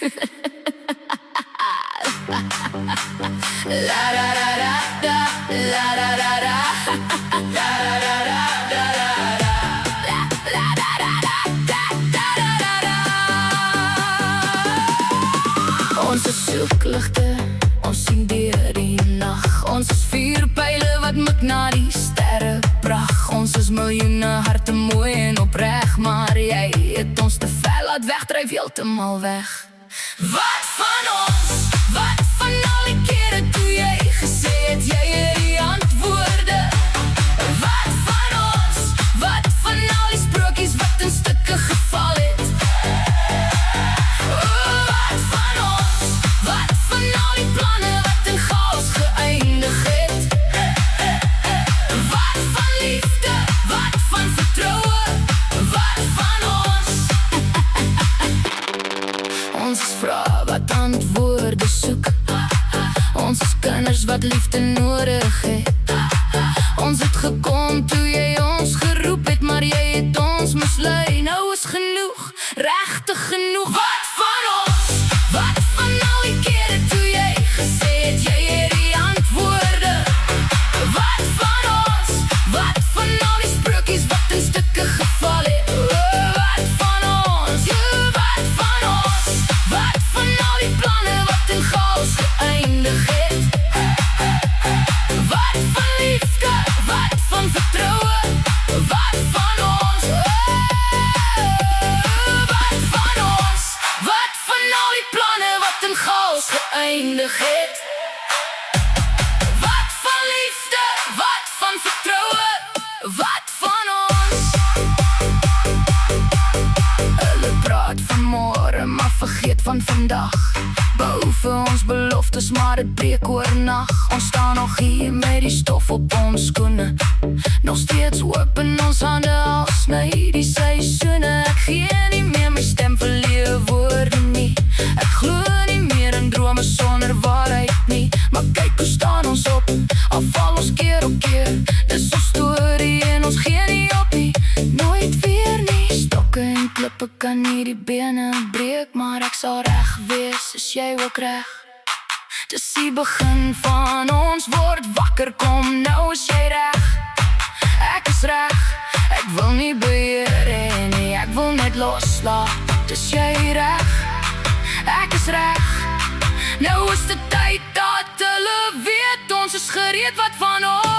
La da da da da, la da da da, la da da da da da, la da da da da da da. Ons is soekligte, ons sien deur die nag. Ons is vuurpyle wat mik na die sterre brag. Ons is miljoene harte mooi en opreg, maar jy het ons te ver laat wegdryf, heeltemal weg. Wat van ons? Wat van al die kere toe jy gesê het jy het die antwoorde? Wat van ons? Wat van al die sprokies wat in stukke geval het? Wat van ons? Wat van al die planne wat in chaos geëindig het? Wat van liefde? Wat van vertroue? Wat van ons? Ons is vrae wat antwoorde soek. Ons is kinders wat liefde nodig het. Ons het gekom toe jy ons geroep het, maar jy het ons mislei. Nou is genoeg, regtig genoeg. Wat van ons? Wat van al die kere toe jy gesê het jy het die antwoorde? Wat van ons? Wat van al die sprokies wat in stukke geval het? Wat van ons? Wat van ons? Wat van al die planne wat in chaos geëindig het? Wat van liefde? Wat van vertroue? Wat van ons? Wat van ons? Wat van al die planne wat in chaos geëindig het? Wat van liefde? Wat van vertroue? Wat van ons? Hulle praat van môre, maar vergeet van vandag. Bou vir ons beloftes, maar het breek oornag. Ons staan nog hier met die stof op ons skoene, nog steeds hoop in ons hande al sny die seisoene. Ek gee nie meer my stem vir leë woorde nie. Ek glo nie meer in drome sonder waarheid nie. Maar kyk hoe staan ons op, al val ons keer op keer. Dis ons storie en ons gee nie op nie, nooit weer nie. Stokke en klippe kan nie die bene breek, maar ek sal reg wees, is jy ook reg? Dis die begin van ons word wakker, kom nou is jy reg. Ek is reg, ek wil nie beheer nie, ek wil net loslaat. Dis jy reg, ek is reg. Nou is die tyd dat hulle weet ons is gereed, wat van ons?